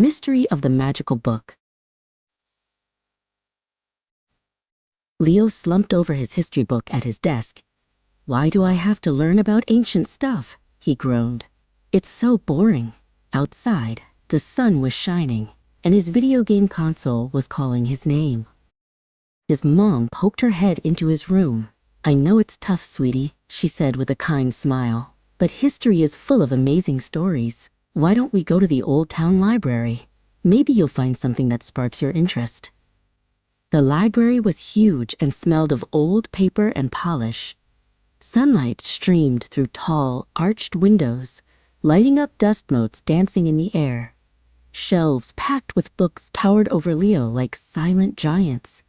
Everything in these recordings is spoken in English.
Mystery of the Magical Book. Leo slumped over his history book at his desk. "Why do I have to learn about ancient stuff?" he groaned. "It's so boring." Outside, the sun was shining, and his video game console was calling his name. His mom poked her head into his room. "I know it's tough, sweetie," she said with a kind smile, "but history is full of amazing stories. Why don't we go to the old town library? Maybe you'll find something that sparks your interest." The library was huge and smelled of old paper and polish. Sunlight streamed through tall, arched windows, lighting up dust motes dancing in the air. Shelves packed with books towered over Leo like silent giants.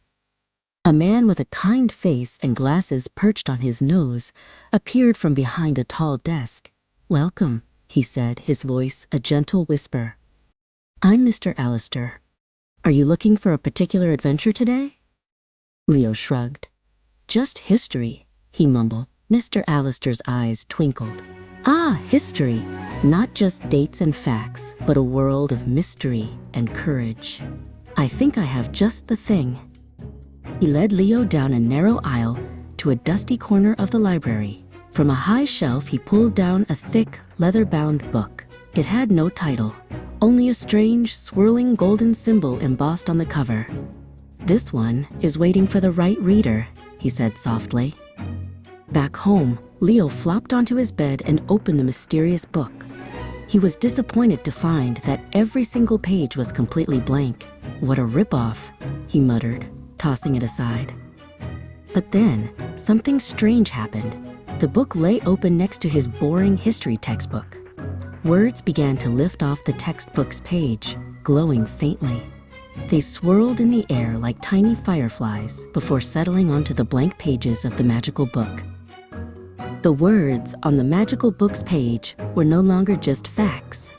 A man with a kind face and glasses perched on his nose appeared from behind a tall desk. "Welcome," he said, his voice a gentle whisper. "I'm Mr. Allister. Are you looking for a particular adventure today?" Leo shrugged. "Just history," he mumbled. Mr. Allister's eyes twinkled. "Ah, history. Not just dates and facts, but a world of mystery and courage. I think I have just the thing." He led Leo down a narrow aisle to a dusty corner of the library. From a high shelf, he pulled down a thick, leather-bound book. It had no title, only a strange, swirling golden symbol embossed on the cover. "This one is waiting for the right reader," he said softly. Back home, Leo flopped onto his bed and opened the mysterious book. He was disappointed to find that every single page was completely blank. "What a ripoff," he muttered, tossing it aside. But then, something strange happened. The book lay open next to his boring history textbook. Words began to lift off the textbook's page, glowing faintly. They swirled in the air like tiny fireflies before settling onto the blank pages of the magical book. The words on the magical book's page were no longer just facts.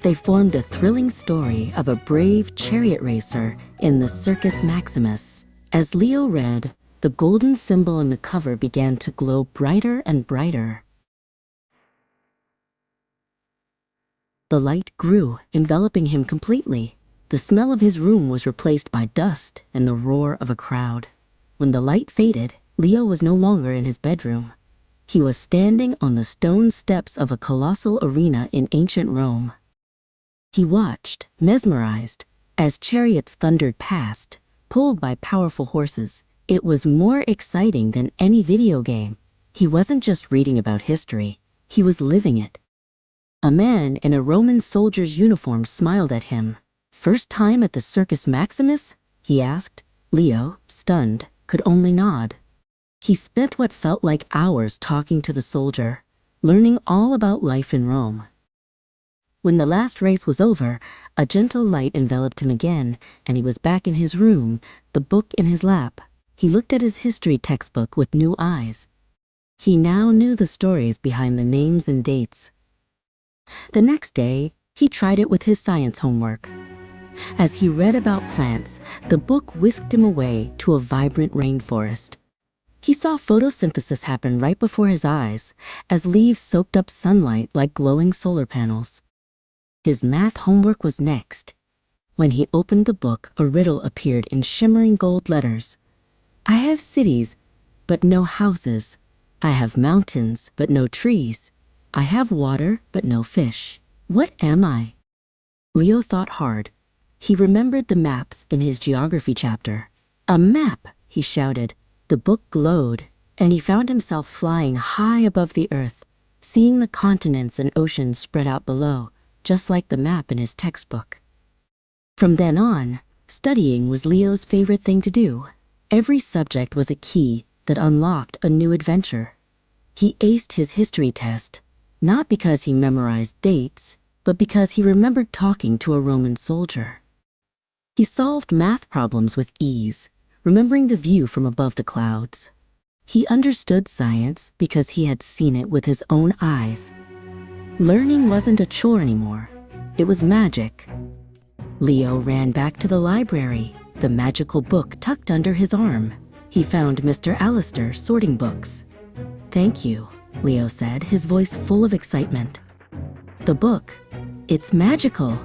They formed a thrilling story of a brave chariot racer in the Circus Maximus. As Leo read, the golden symbol on the cover began to glow brighter and brighter. The light grew, enveloping him completely. The smell of his room was replaced by dust and the roar of a crowd. When the light faded, Leo was no longer in his bedroom. He was standing on the stone steps of a colossal arena in ancient Rome. He watched, mesmerized, as chariots thundered past, pulled by powerful horses. It was more exciting than any video game. He wasn't just reading about history, he was living it. A man in a Roman soldier's uniform smiled at him. "First time at the Circus Maximus?" he asked. Leo, stunned, could only nod. He spent what felt like hours talking to the soldier, learning all about life in Rome. When the last race was over, a gentle light enveloped him again, and he was back in his room, the book in his lap. He looked at his history textbook with new eyes. He now knew the stories behind the names and dates. The next day, he tried it with his science homework. As he read about plants, the book whisked him away to a vibrant rainforest. He saw photosynthesis happen right before his eyes, as leaves soaked up sunlight like glowing solar panels. His math homework was next. When he opened the book, a riddle appeared in shimmering gold letters. "I have cities, but no houses. I have mountains, but no trees. I have water, but no fish. What am I?" Leo thought hard. He remembered the maps in his geography chapter. "A map!" he shouted. The book glowed, and he found himself flying high above the earth, seeing the continents and oceans spread out below, just like the map in his textbook. From then on, studying was Leo's favorite thing to do. Every subject was a key that unlocked a new adventure. He aced his history test, not because he memorized dates, but because he remembered talking to a Roman soldier. He solved math problems with ease, remembering the view from above the clouds. He understood science because he had seen it with his own eyes. Learning wasn't a chore anymore. It was magic. Leo ran back to the library, the magical book tucked under his arm. He found Mr. Allister sorting books. "Thank you," Leo said, his voice full of excitement. "The book, it's magical."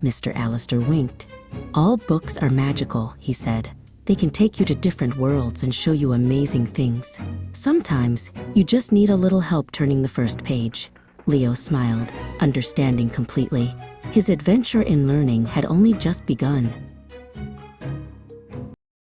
Mr. Allister winked. All books are magical, he said. They can take you to different worlds and show you amazing things. Sometimes, you just need a little help turning the first page. Leo smiled, understanding completely. His adventure in learning had only just begun.